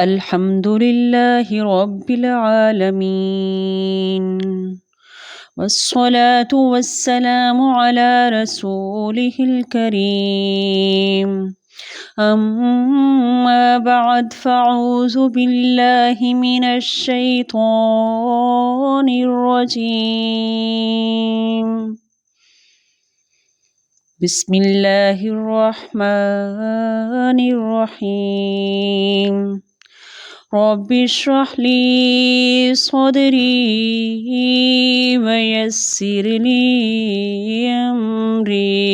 الحمد للہ رب العالمین والصلاة والسلام على رسوله الكريم أما بعد فأعوذ بالله من الشيطان الرجيم بسم اللہ الرحمن الرحیم رب اشرح لي صدري ويسر لي أمري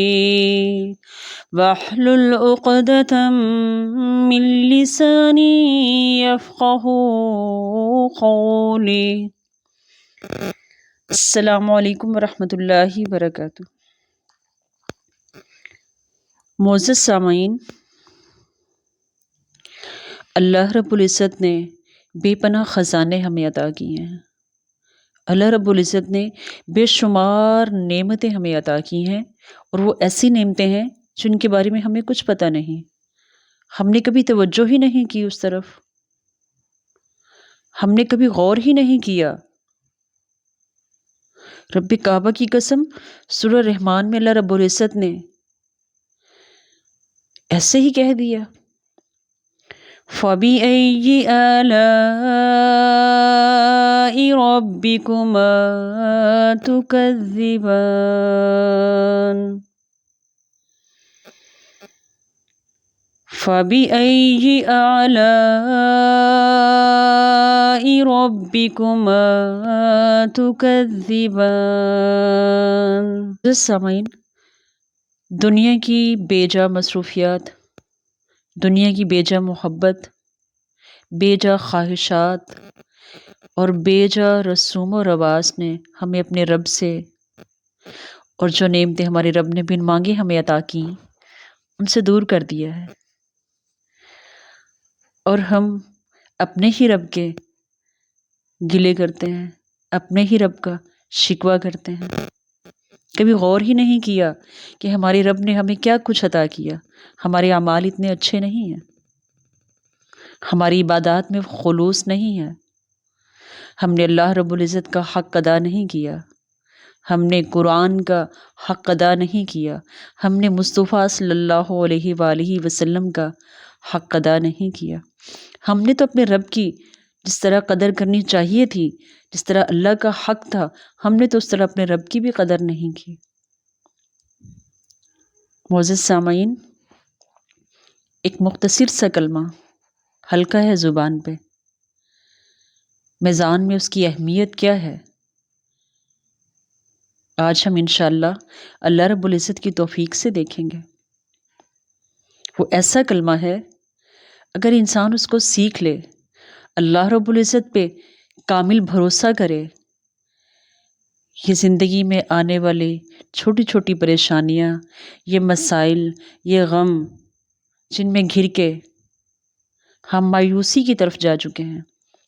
واحلل عقدة من لساني يفقهوا قولي۔ السلام علیکم ورحمۃ اللہ وبرکاتہ۔ معزز سامعین، اللہ رب العزت نے بے پناہ خزانے ہمیں عطا کیے ہیں۔ اللہ رب العزت نے بے شمار نعمتیں ہمیں عطا کی ہیں، اور وہ ایسی نعمتیں ہیں جن کے بارے میں ہمیں کچھ پتہ نہیں، ہم نے کبھی توجہ ہی نہیں کی اس طرف، ہم نے کبھی غور ہی نہیں کیا۔ رب کعبہ کی قسم، سورہ رحمان میں اللہ رب العزت نے ایسے ہی کہہ دیا، فَبِأَيِّ آلَاءِ رَبِّكُمَا تُكَذِّبَانِ فَبِأَيِّ آلَاءِ رَبِّكُمَا تُكَذِّبَانِ۔ سامعین، دنیا کی بے جا مصروفیات، دنیا کی بے جا محبت، بے جا خواہشات اور بے جا رسوم و رواج نے ہمیں اپنے رب سے، اور جو نعمتیں ہمارے رب نے بن مانگے ہمیں عطا کی، ان سے دور کر دیا ہے، اور ہم اپنے ہی رب کے گلے کرتے ہیں، اپنے ہی رب کا شکوہ کرتے ہیں۔ کبھی غور ہی نہیں کیا کہ ہمارے رب نے ہمیں کیا کچھ عطا کیا۔ ہمارے اعمال اتنے اچھے نہیں ہیں، ہماری عبادات میں خلوص نہیں ہے، ہم نے اللہ رب العزت کا حق ادا نہیں کیا، ہم نے قرآن کا حق ادا نہیں کیا، ہم نے مصطفیٰ صلی اللہ علیہ وآلہ وسلم کا حق ادا نہیں کیا۔ ہم نے تو اپنے رب کی جس طرح قدر کرنی چاہیے تھی، جس طرح اللہ کا حق تھا، ہم نے تو اس طرح اپنے رب کی بھی قدر نہیں کی۔ معزز سامعین، ایک مختصر سا کلمہ ہلکا ہے زبان پہ، میزان میں اس کی اہمیت کیا ہے، آج ہم انشاءاللہ اللہ رب العزت کی توفیق سے دیکھیں گے۔ وہ ایسا کلمہ ہے، اگر انسان اس کو سیکھ لے، اللہ رب العزت پہ کامل بھروسہ کرے، یہ زندگی میں آنے والی چھوٹی چھوٹی پریشانیاں، یہ مسائل، یہ غم جن میں گھر کے ہم مایوسی کی طرف جا چکے ہیں،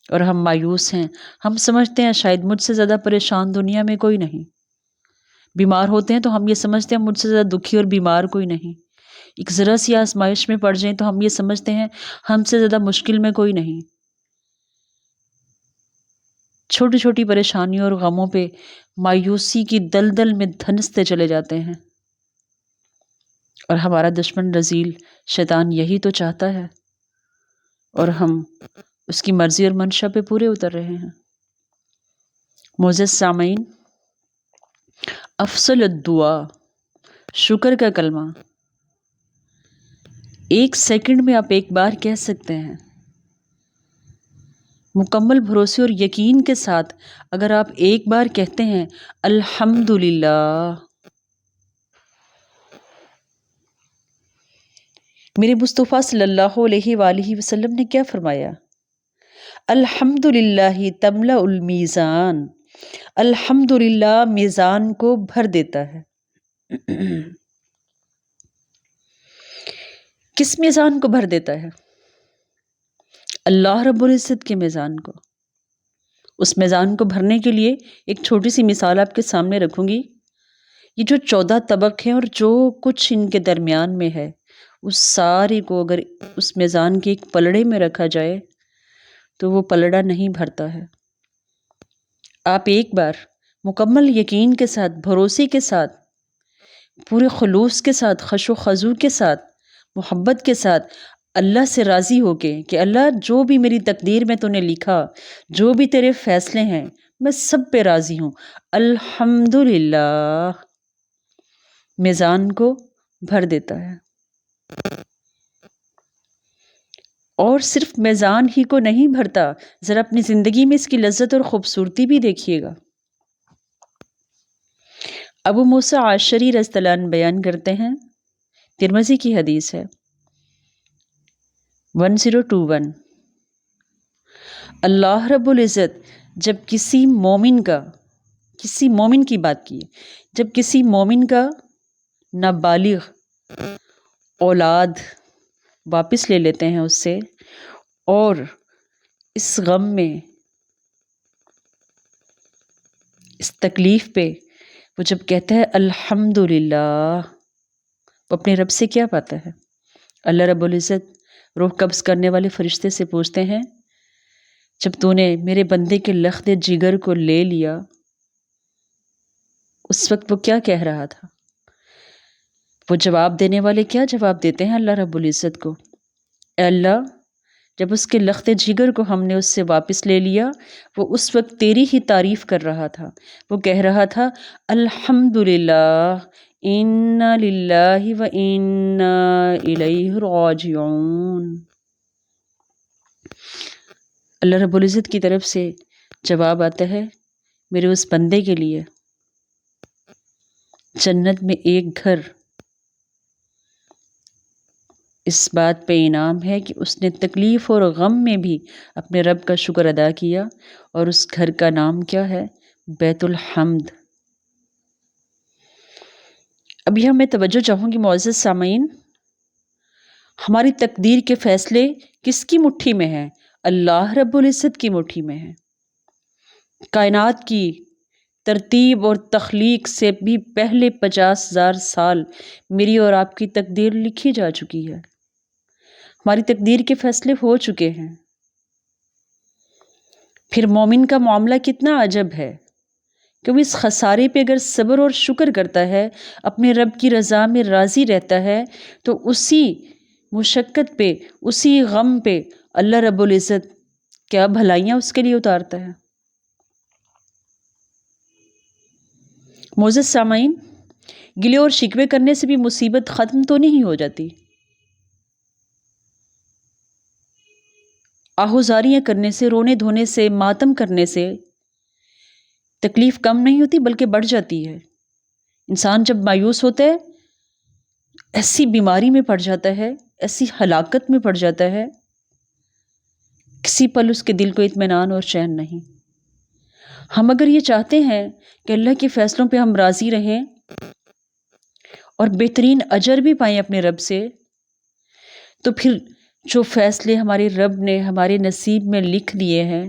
اور ہم مایوس ہیں، ہم سمجھتے ہیں شاید مجھ سے زیادہ پریشان دنیا میں کوئی نہیں، بیمار ہوتے ہیں تو ہم یہ سمجھتے ہیں مجھ سے زیادہ دکھی اور بیمار کوئی نہیں، ایک ذرا سی آزمائش میں پڑ جائیں تو ہم یہ سمجھتے ہیں ہم سے زیادہ مشکل میں کوئی نہیں۔ چھوٹی چھوٹی پریشانیوں اور غموں پہ مایوسی کی دلدل میں دھنستے چلے جاتے ہیں، اور ہمارا دشمن رذیل شیطان یہی تو چاہتا ہے، اور ہم اس کی مرضی اور منشا پہ پورے اتر رہے ہیں۔ معزز سامعین، افضل الدعا، شکر کا کلمہ، ایک سیکنڈ میں آپ ایک بار کہہ سکتے ہیں، مکمل بھروسے اور یقین کے ساتھ اگر آپ ایک بار کہتے ہیں الحمدللہ۔ میرے مصطفیٰ صلی اللہ علیہ وآلہ وسلم نے کیا فرمایا؟ الحمدللہ تملأ المیزان، الحمدللہ میزان کو بھر دیتا ہے۔ کس میزان کو بھر دیتا ہے؟ اللہ رب العزت کے میزان کو۔ اس میزان کو بھرنے کے لیے ایک چھوٹی سی مثال آپ کے سامنے رکھوں گی۔ یہ جو 14 طبق ہیں اور جو کچھ ان کے درمیان میں ہے، اس سارے کو اگر اس میزان کے ایک پلڑے میں رکھا جائے تو وہ پلڑا نہیں بھرتا ہے۔ آپ ایک بار مکمل یقین کے ساتھ، بھروسے کے ساتھ، پورے خلوص کے ساتھ، خشوع و خضوع کے ساتھ، محبت کے ساتھ اللہ سے راضی ہو کے کہ اللہ جو بھی میری تقدیر میں تو نے لکھا، جو بھی تیرے فیصلے ہیں، میں سب پہ راضی ہوں، الحمدللہ، میزان کو بھر دیتا ہے۔ اور صرف میزان ہی کو نہیں بھرتا، ذرا اپنی زندگی میں اس کی لذت اور خوبصورتی بھی دیکھیے گا۔ ابو موسیٰ عاشری رضی اللہ عنہ بیان کرتے ہیں، ترمذی کی حدیث ہے 1021، اللہ رب العزت جب کسی مومن کی بات کی، جب کسی مومن کا نابالغ اولاد واپس لے لیتے ہیں اس سے، اور اس غم میں، اس تکلیف پہ وہ جب کہتا ہے الحمدللہ، وہ اپنے رب سے کیا پاتا ہے؟ اللہ رب العزت روح قبض کرنے والے فرشتے سے پوچھتے ہیں، جب تو نے میرے بندے کے لخت جگر کو لے لیا، اس وقت وہ کیا کہہ رہا تھا؟ وہ جواب دینے والے کیا جواب دیتے ہیں اللہ رب العزت کو؟ اے اللہ، جب اس کے لخت جگر کو ہم نے اس سے واپس لے لیا، وہ اس وقت تیری ہی تعریف کر رہا تھا، وہ کہہ رہا تھا الحمدللہ، انا للہ و انا الیہ راجعون۔ اللہ رب العزت کی طرف سے جواب آتا ہے، میرے اس بندے کے لیے جنت میں ایک گھر اس بات پہ انعام ہے کہ اس نے تکلیف اور غم میں بھی اپنے رب کا شکر ادا کیا، اور اس گھر کا نام کیا ہے؟ بیت الحمد۔ اب یہاں میں توجہ چاہوں گی معزز سامعین، ہماری تقدیر کے فیصلے کس کی مٹھی میں ہیں؟ اللہ رب العزت کی مٹھی میں ہیں۔ کائنات کی ترتیب اور تخلیق سے بھی پہلے 50,000 سال میری اور آپ کی تقدیر لکھی جا چکی ہے، ہماری تقدیر کے فیصلے ہو چکے ہیں۔ پھر مومن کا معاملہ کتنا عجب ہے کہ وہ اس خسارے پہ اگر صبر اور شکر کرتا ہے، اپنے رب کی رضا میں راضی رہتا ہے، تو اسی مشقت پہ، اسی غم پہ اللہ رب العزت کیا بھلائیاں اس کے لیے اتارتا ہے۔ معزز سامعین، گلے اور شکوے کرنے سے بھی مصیبت ختم تو نہیں ہو جاتی، آہوزاریاں کرنے سے، رونے دھونے سے، ماتم کرنے سے تکلیف کم نہیں ہوتی بلکہ بڑھ جاتی ہے۔ انسان جب مایوس ہوتا ہے، ایسی بیماری میں پڑ جاتا ہے، ایسی ہلاکت میں پڑ جاتا ہے، کسی پل اس کے دل کو اطمینان اور چین نہیں۔ ہم اگر یہ چاہتے ہیں کہ اللہ کے فیصلوں پہ ہم راضی رہیں اور بہترین اجر بھی پائیں اپنے رب سے، تو پھر جو فیصلے ہمارے رب نے ہمارے نصیب میں لکھ دیے ہیں،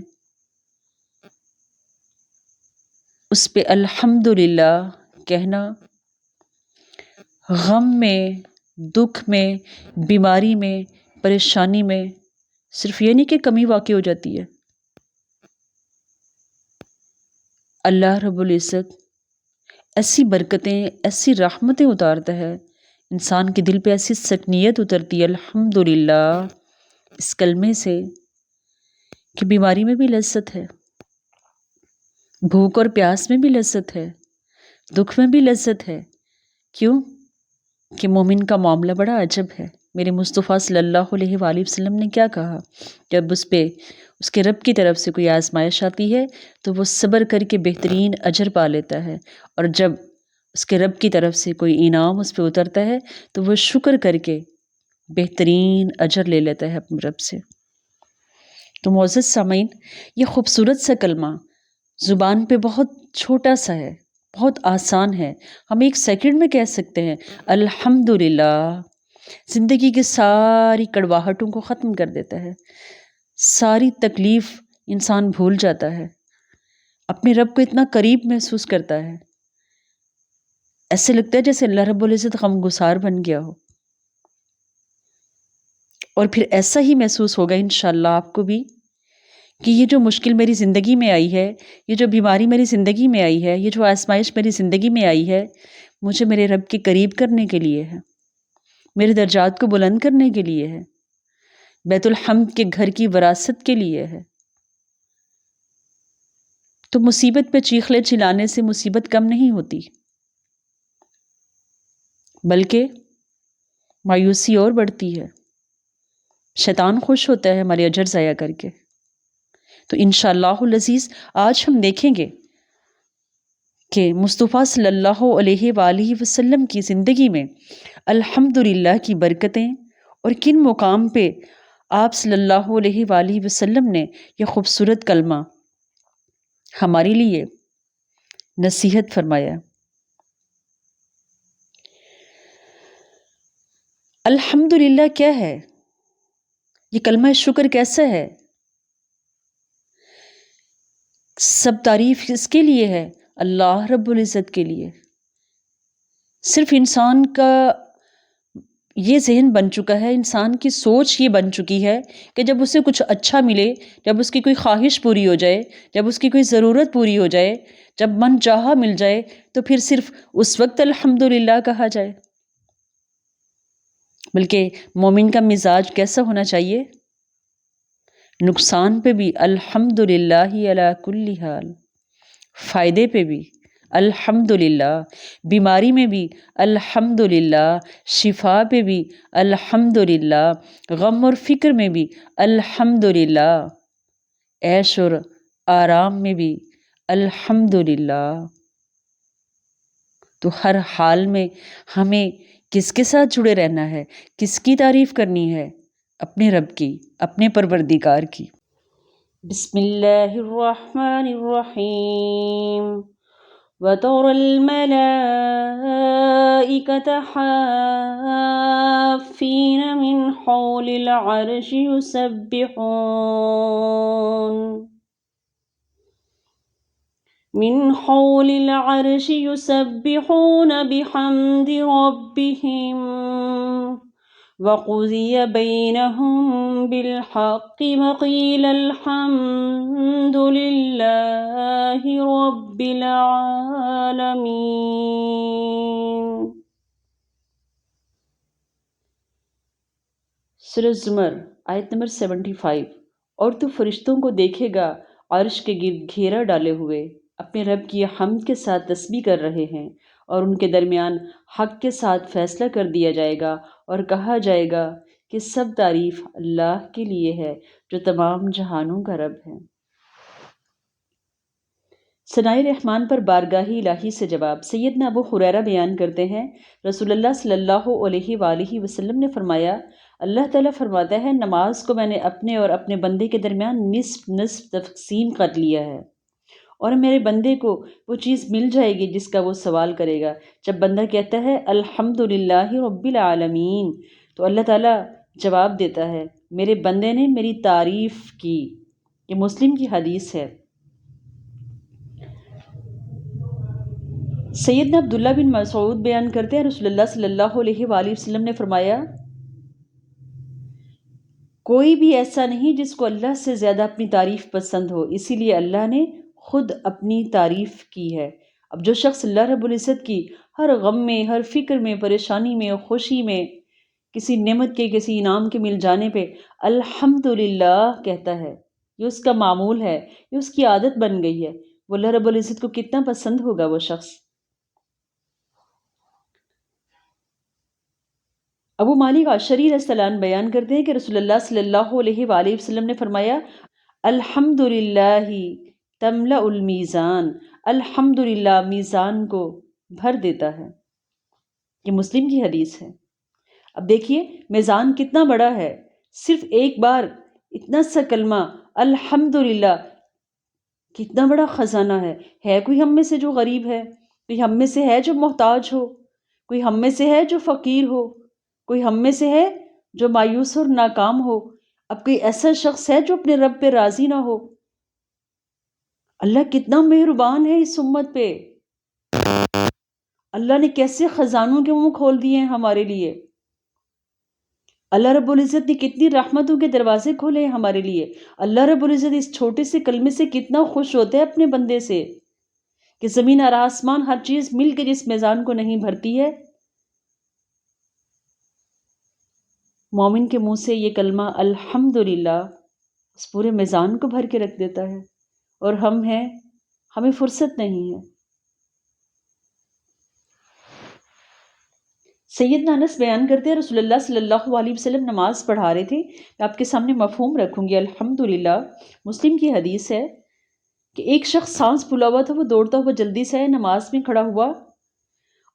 اس پہ الحمدللہ کہنا، غم میں، دکھ میں، بیماری میں، پریشانی میں صرف یہ نہیں کہ کمی واقع ہو جاتی ہے، اللہ رب العزت ایسی برکتیں، ایسی رحمتیں اتارتا ہے، انسان کے دل پہ ایسی سکنیت اترتی ہے الحمدللہ اس کلمے سے، کہ بیماری میں بھی لذت ہے، بھوک اور پیاس میں بھی لذت ہے، دکھ میں بھی لذت ہے۔ کیوں؟ کہ مومن کا معاملہ بڑا عجب ہے۔ میرے مصطفیٰ صلی اللہ علیہ وآلہ وسلم نے کیا کہا؟ جب اس پہ اس کے رب کی طرف سے کوئی آزمائش آتی ہے تو وہ صبر کر کے بہترین اجر پا لیتا ہے، اور جب اس کے رب کی طرف سے کوئی انعام اس پہ اترتا ہے تو وہ شکر کر کے بہترین اجر لے لیتا ہے اپنے رب سے۔ تو معزز سامعین، یہ خوبصورت سا کلمہ زبان پہ بہت چھوٹا سا ہے، بہت آسان ہے، ہم ایک سیکنڈ میں کہہ سکتے ہیں الحمدللہ، زندگی کی ساری کڑواہٹوں کو ختم کر دیتا ہے، ساری تکلیف انسان بھول جاتا ہے، اپنے رب کو اتنا قریب محسوس کرتا ہے، ایسے لگتا ہے جیسے اللہ رب العزت غمگسار بن گیا ہو۔ اور پھر ایسا ہی محسوس ہوگا انشاءاللہ آپ کو بھی کہ یہ جو مشکل میری زندگی میں آئی ہے، یہ جو بیماری میری زندگی میں آئی ہے، یہ جو آزمائش میری زندگی میں آئی ہے، مجھے میرے رب کے قریب کرنے کے لیے ہے، میرے درجات کو بلند کرنے کے لیے ہے، بیت الحمد کے گھر کی وراثت کے لیے ہے۔ تو مصیبت پہ چیخلے چلانے سے مصیبت کم نہیں ہوتی، بلکہ مایوسی اور بڑھتی ہے، شیطان خوش ہوتا ہے ہمارے اجر ضائع کر کے۔ تو انشاءاللہ العزیز آج ہم دیکھیں گے کہ مصطفیٰ صلی اللہ علیہ وآلہ وسلم کی زندگی میں الحمدللہ کی برکتیں اور کن مقام پہ آپ صلی اللہ علیہ وآلہ وسلم نے یہ خوبصورت کلمہ ہمارے لیے نصیحت فرمایا۔ الحمدللہ کیا ہے؟ یہ کلمہ شکر کیسا ہے؟ سب تعریف اس کے لیے ہے، اللہ رب العزت کے لیے۔ صرف انسان کا یہ ذہن بن چکا ہے، انسان کی سوچ یہ بن چکی ہے کہ جب اسے کچھ اچھا ملے، جب اس کی کوئی خواہش پوری ہو جائے، جب اس کی کوئی ضرورت پوری ہو جائے، جب من چاہا مل جائے، تو پھر صرف اس وقت الحمدللہ کہا جائے۔ بلکہ مومن کا مزاج کیسا ہونا چاہیے؟ نقصان پہ بھی الحمدللہ علی کل حال، فائدے پہ بھی الحمدللہ، بیماری میں بھی الحمدللہ، شفا پہ بھی الحمدللہ، غم اور فکر میں بھی الحمدللہ، عیش اور آرام میں بھی الحمدللہ۔ تو ہر حال میں ہمیں کس کے ساتھ جڑے رہنا ہے، کس کی تعریف کرنی ہے؟ اپنے رب کی، اپنے پروردگار کی۔ بسم اللہ الرحمن الرحیم۔ وَتَرَى الْمَلَائِكَةَ حَافِّينَ مِنْ حَوْلِ الْعَرْشِ يُسَبِّحُونَ بِحَمْدِ رَبِّهِمْ وَقُضِيَ بَيْنَهُم بِالْحَقِّ وَقِيلَ الْحَمْدُ لِلَّهِ رَبِّ الْعَالَمِينَ۔ سورہ زمر آیت نمبر 75۔ اور تو فرشتوں کو دیکھے گا عرش کے گرد گھیرا ڈالے ہوئے، اپنے رب کی حمد کے ساتھ تسبیح کر رہے ہیں، اور ان کے درمیان حق کے ساتھ فیصلہ کر دیا جائے گا، اور کہا جائے گا کہ سب تعریف اللہ کے لیے ہے جو تمام جہانوں کا رب ہے۔ ثنائے رحمان پر بارگاہ الہی سے جواب۔ سیدنا ابو ہریرہ بیان کرتے ہیں، رسول اللہ صلی اللہ علیہ وآلہ وسلم نے فرمایا، اللہ تعالیٰ فرماتا ہے، نماز کو میں نے اپنے اور اپنے بندے کے درمیان نصف نصف تقسیم کر لیا ہے، اور میرے بندے کو وہ چیز مل جائے گی جس کا وہ سوال کرے گا۔ جب بندہ کہتا ہے الحمدللہ رب العالمین، تو اللہ تعالیٰ جواب دیتا ہے، میرے بندے نے میری تعریف کی۔ یہ مسلم کی حدیث ہے۔ سیدنا عبداللہ بن مسعود بیان کرتے ہیں، رسول اللہ صلی اللہ علیہ وآلہ وسلم نے فرمایا، کوئی بھی ایسا نہیں جس کو اللہ سے زیادہ اپنی تعریف پسند ہو، اسی لیے اللہ نے خود اپنی تعریف کی ہے۔ اب جو شخص اللہ رب العزت کی ہر غم میں، ہر فکر میں، پریشانی میں، خوشی میں، کسی نعمت کے، کسی انعام کے مل جانے پہ الحمدللہ کہتا ہے، یہ اس کا معمول ہے، یہ اس کی عادت بن گئی ہے، وہ اللہ رب العزت کو کتنا پسند ہوگا وہ شخص۔ ابو مالک اشعری رضی اللہ عنہ بیان کرتے ہیں کہ رسول اللہ صلی اللہ علیہ وآلہ وسلم نے فرمایا، الحمدللہ تملأ المیزان، الحمدللہ میزان کو بھر دیتا ہے۔ یہ مسلم کی حدیث ہے۔ اب دیکھیے میزان کتنا بڑا ہے، صرف ایک بار اتنا سا کلمہ الحمدللہ کتنا بڑا خزانہ ہے کوئی ہم میں سے جو غریب ہے، کوئی ہم میں سے ہے جو محتاج ہو، کوئی ہم میں سے ہے جو فقیر ہو، کوئی ہم میں سے ہے جو مایوس اور ناکام ہو، اب کوئی ایسا شخص ہے جو اپنے رب پہ راضی نہ ہو؟ اللہ کتنا مہربان ہے اس امت پہ، اللہ نے کیسے خزانوں کے منہ کھول دیے ہیں ہمارے لیے۔ اللہ رب العزت نے کتنی رحمتوں کے دروازے کھولے ہیں ہمارے لیے. اللہ رب العزت اس چھوٹے سے کلمے سے کتنا خوش ہوتے ہیں اپنے بندے سے کہ زمین اور آسمان ہر چیز مل کر اس میزان کو نہیں بھرتی ہے. مومن کے منہ سے یہ کلمہ الحمدللہ اس پورے میزان کو بھر کے رکھ دیتا ہے. اور ہم ہیں، ہمیں فرصت نہیں ہے. سیدنا انس بیان کرتے ہیں رسول اللہ صلی اللہ علیہ وسلم نماز پڑھا رہے تھے. میں آپ کے سامنے مفہوم رکھوں گی. الحمدللہ مسلم کی حدیث ہے کہ ایک شخص سانس پھولا ہوا تھا، وہ دوڑتا ہوا جلدی سے نماز میں کھڑا ہوا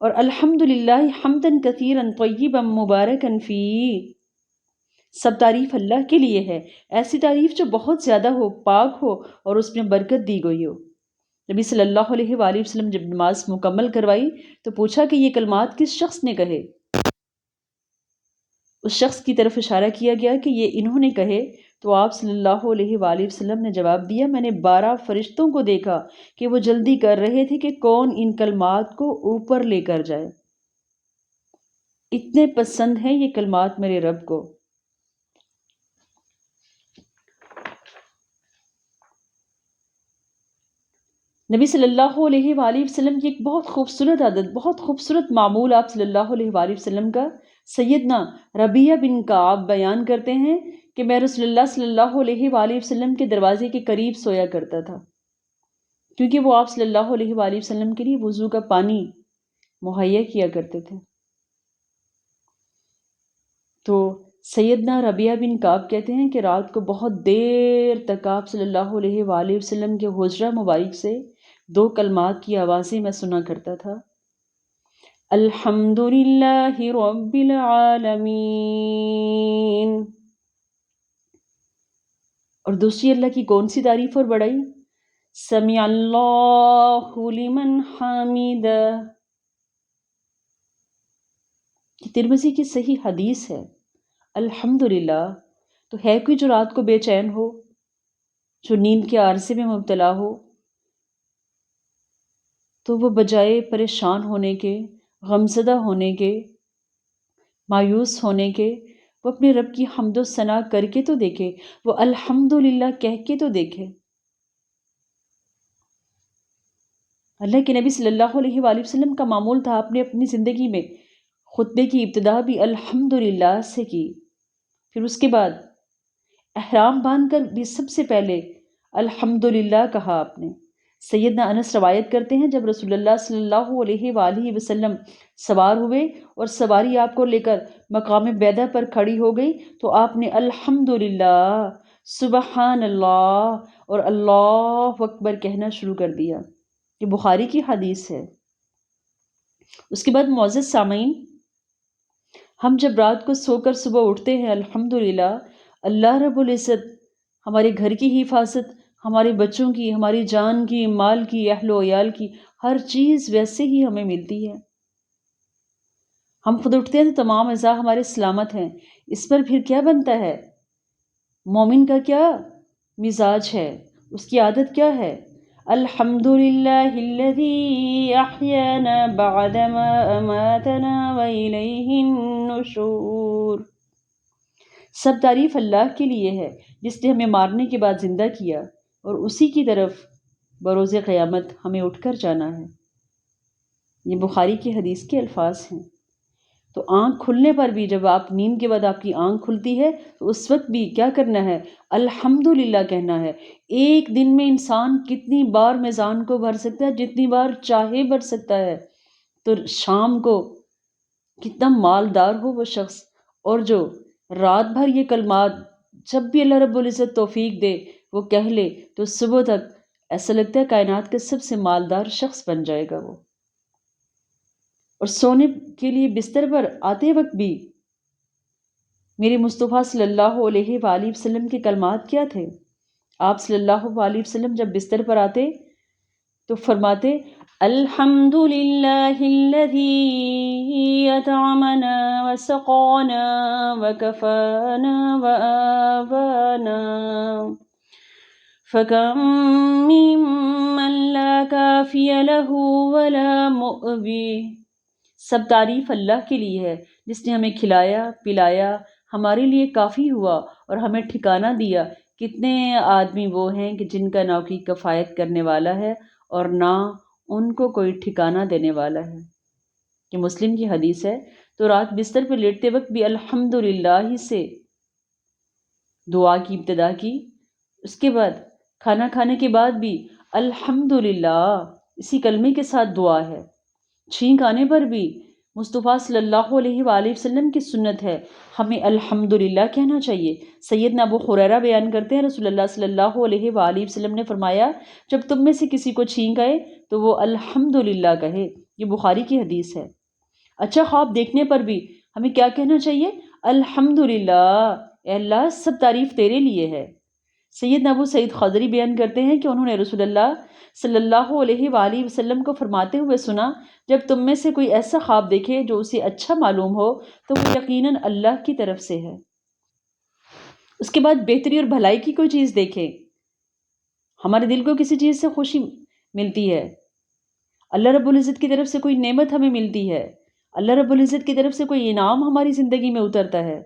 اور الحمدللہ حمدن کثیرا طیبا مبارکا فی، سب تعریف اللہ کے لیے ہے، ایسی تعریف جو بہت زیادہ ہو، پاک ہو اور اس میں برکت دی گئی ہو. نبی صلی اللہ علیہ وآلہ وسلم جب نماز مکمل کروائی تو پوچھا کہ یہ کلمات کس شخص نے کہے؟ اس شخص کی طرف اشارہ کیا گیا کہ یہ انہوں نے کہے. تو آپ صلی اللہ علیہ وآلہ وسلم نے جواب دیا، میں نے 12 فرشتوں کو دیکھا کہ وہ جلدی کر رہے تھے کہ کون ان کلمات کو اوپر لے کر جائے. اتنے پسند ہیں یہ کلمات میرے رب کو. نبی صلی اللہ علیہ وآلہ وسلم کی ایک بہت خوبصورت عادت، بہت خوبصورت معمول آپ صلی اللہ علیہ وآلہ وسلم کا. سیدنا ربیعہ بن کعب بیان کرتے ہیں کہ میں رسول اللہ صلی اللہ علیہ وآلہ وسلم کے دروازے کے قریب سویا کرتا تھا، کیونکہ وہ آپ صلی اللہ علیہ وآلہ وسلم کے لیے وضو کا پانی مہیا کیا کرتے تھے. تو سیدنا ربیعہ بن کعب کہتے ہیں کہ رات کو بہت دیر تک آپ صلی اللہ علیہ وآلہ وسلم کے حجرہ مبارک سے 2 کلمات کی آوازیں میں سنا کرتا تھا، الحمدللہ رب العالمین، اور دوسری اللہ کی کون سی تعریف اور بڑائی، سمع اللہ لمن حمدہ. ترمذی کی صحیح حدیث ہے. الحمدللہ تو ہے کوئی جو رات کو بے چین ہو، جو نیند کے عارضے میں مبتلا ہو، تو وہ بجائے پریشان ہونے کے، غمزدہ ہونے کے، مایوس ہونے کے، وہ اپنے رب کی حمد و ثنا کر کے تو دیکھے، وہ الحمدللہ کہہ کے تو دیکھے. اللہ کے نبی صلی اللہ علیہ وآلہ وسلم کا معمول تھا، آپ نے اپنی زندگی میں خطبے کی ابتدا بھی الحمدللہ سے کی. پھر اس کے بعد احرام باندھ کر بھی سب سے پہلے الحمدللہ کہا آپ نے. سیدنا انس روایت کرتے ہیں جب رسول اللہ صلی اللہ علیہ وآلہ وسلم سوار ہوئے اور سواری آپ کو لے کر مقام بیدہ پر کھڑی ہو گئی تو آپ نے الحمدللہ، سبحان اللہ اور اللہ اکبر کہنا شروع کر دیا. یہ بخاری کی حدیث ہے. اس کے بعد معزز سامعین، ہم جب رات کو سو کر صبح اٹھتے ہیں الحمدللہ، اللہ رب العزت ہمارے گھر کی حفاظت، ہمارے بچوں کی، ہماری جان کی، مال کی، اہل و عیال کی، ہر چیز ویسے ہی ہمیں ملتی ہے. ہم خود اٹھتے ہیں تو تمام اعضاء ہمارے سلامت ہیں. اس پر پھر کیا بنتا ہے؟ مومن کا کیا مزاج ہے، اس کی عادت کیا ہے؟ الحمدللہ الذی احیانا بعدما اماتنا والیہ النشور. سب تعریف اللہ کے لیے ہے جس نے ہمیں مارنے کے بعد زندہ کیا اور اسی کی طرف بروز قیامت ہمیں اٹھ کر جانا ہے. یہ بخاری کی حدیث کے الفاظ ہیں. تو آنکھ کھلنے پر بھی، جب آپ نیند کے بعد آپ کی آنکھ کھلتی ہے تو اس وقت بھی کیا کرنا ہے؟ الحمدللہ کہنا ہے. ایک دن میں انسان کتنی بار میزان کو بھر سکتا ہے؟ جتنی بار چاہے بھر سکتا ہے. تو شام کو کتنا مالدار ہو وہ شخص، اور جو رات بھر یہ کلمات جب بھی اللہ رب العزت توفیق دے وہ کہہ لے تو صبح تک ایسا لگتا ہے کائنات کا سب سے مالدار شخص بن جائے گا وہ. اور سونے کے لیے بستر پر آتے وقت بھی میرے مصطفیٰ صلی اللہ علیہ وآلہ وسلم کے کلمات کیا تھے؟ آپ صلی اللہ علیہ وسلم جب بستر پر آتے تو فرماتے الحمدللہ الذی اطعمنا وسقانا وکفانا وآوانا فکم ممن لا کافی لہ ولا مؤوی. سب تعریف اللہ کے لیے ہے جس نے ہمیں کھلایا، پلایا، ہمارے لیے کافی ہوا اور ہمیں ٹھکانہ دیا۔ کتنے آدمی وہ ہیں کہ جن کا نہ کوئی کفایت کرنے والا ہے اور نہ ان کو کوئی ٹھکانہ دینے والا ہے۔ کہ مسلم کی حدیث ہے، تو رات بستر پہ لیٹتے وقت بھی الحمدللہ ہی سے دعا کی ابتدا کی، اس کے بعد کھانا کھانے کے بعد بھی الحمدللہ اسی کلمے کے ساتھ دعا ہے۔ چھینک آنے پر بھی مصطفیٰ صلی اللہ علیہ وآلہ وسلم کی سنت ہے، ہمیں الحمدللہ کہنا چاہیے۔ سیدنا ابو ہریرہ بیان کرتے ہیں رسول اللہ صلی اللہ علیہ وآلہ وسلم نے فرمایا، جب تم میں سے کسی کو چھینک آئے تو وہ الحمدللہ کہے۔ یہ بخاری کی حدیث ہے۔ اچھا خواب دیکھنے پر بھی ہمیں کیا کہنا چاہیے؟ الحمدللہ، اے اللہ سب تعریف تیرے لیے ہے۔ سیدنا ابو سعید خدری بیان کرتے ہیں کہ انہوں نے رسول اللہ صلی اللہ علیہ وآلہ وسلم کو فرماتے ہوئے سنا، جب تم میں سے کوئی ایسا خواب دیکھے جو اسے اچھا معلوم ہو تو وہ یقیناً اللہ کی طرف سے ہے۔ اس کے بعد بہتری اور بھلائی کی کوئی چیز دیکھیں، ہمارے دل کو کسی چیز سے خوشی ملتی ہے، اللہ رب العزت کی طرف سے کوئی نعمت ہمیں ملتی ہے، اللہ رب العزت کی طرف سے کوئی انعام ہماری زندگی میں اترتا ہے،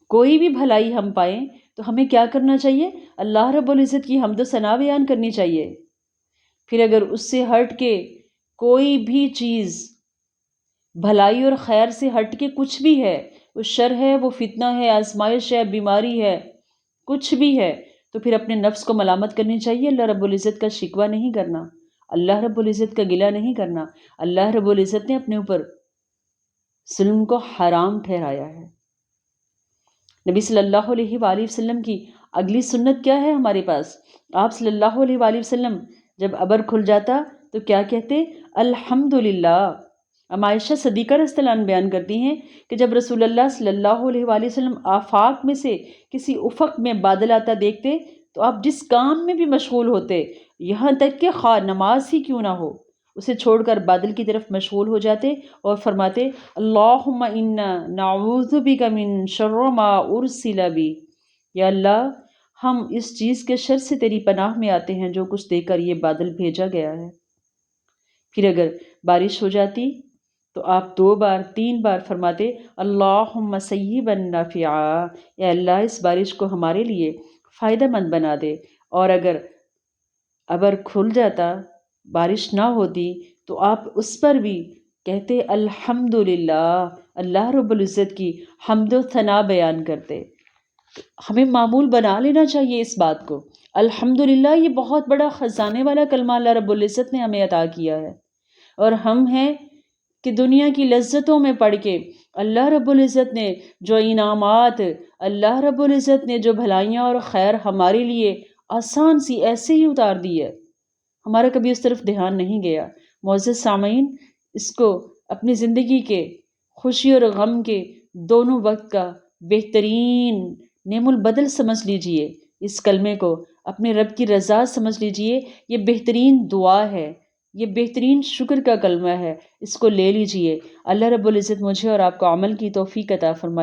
کوئی بھی بھلائی ہم پائیں تو ہمیں کیا کرنا چاہیے؟ اللہ رب العزت کی حمد و ثنا بیان کرنی چاہیے۔ پھر اگر اس سے ہٹ کے کوئی بھی چیز بھلائی اور خیر سے ہٹ کے کچھ بھی ہے، وہ شر ہے، وہ فتنہ ہے، آزمائش ہے، بیماری ہے، کچھ بھی ہے، تو پھر اپنے نفس کو ملامت کرنی چاہیے، اللہ رب العزت کا شکوہ نہیں کرنا، اللہ رب العزت کا گلہ نہیں کرنا۔ اللہ رب العزت نے اپنے اوپر ظلم کو حرام ٹھہرایا ہے۔ نبی صلی اللہ علیہ وآلہ وسلم کی اگلی سنت کیا ہے ہمارے پاس؟ آپ صلی اللہ علیہ وآلہ وسلم جب ابر کھل جاتا تو کیا کہتے؟ الحمدللہ۔ عائشہ صدیقہ رضی اللہ عنہا بیان کرتی ہیں کہ جب رسول اللہ صلی اللہ علیہ وآلہ وسلم آفاق میں سے کسی افق میں بادل آتا دیکھتے تو آپ جس کام میں بھی مشغول ہوتے، یہاں تک کہ خواہ نماز ہی کیوں نہ ہو، اسے چھوڑ کر بادل کی طرف مشغول ہو جاتے اور فرماتے اللہم انا نعوذ بک من شر ما ارسل بی، یا اللہ ہم اس چیز کے شر سے تیری پناہ میں آتے ہیں جو کچھ دے کر یہ بادل بھیجا گیا ہے۔ پھر اگر بارش ہو جاتی تو آپ 2 بار 3 بار فرماتے اللہم سیبا نافعا، یا اللہ اس بارش کو ہمارے لیے فائدہ مند بنا دے۔ اور اگر ابر کھل جاتا، بارش نہ ہوتی، تو آپ اس پر بھی کہتے الحمدللہ، اللہ رب العزت کی حمد و ثنا بیان کرتے۔ ہمیں معمول بنا لینا چاہیے اس بات کو۔ الحمدللہ یہ بہت بڑا خزانے والا کلمہ اللہ رب العزت نے ہمیں عطا کیا ہے، اور ہم ہیں کہ دنیا کی لذتوں میں پڑھ کے اللہ رب العزت نے جو انعامات، اللہ رب العزت نے جو بھلائیاں اور خیر ہمارے لیے آسان سی ایسے ہی اتار دی ہے، ہمارا کبھی اس طرف دھیان نہیں گیا۔ معزز سامعین، اس کو اپنی زندگی کے خوشی اور غم کے دونوں وقت کا بہترین نعم البدل سمجھ لیجئے، اس کلمے کو اپنے رب کی رضا سمجھ لیجئے۔ یہ بہترین دعا ہے، یہ بہترین شکر کا کلمہ ہے، اس کو لے لیجئے۔ اللہ رب العزت مجھے اور آپ کو عمل کی توفیق عطا فرمائے۔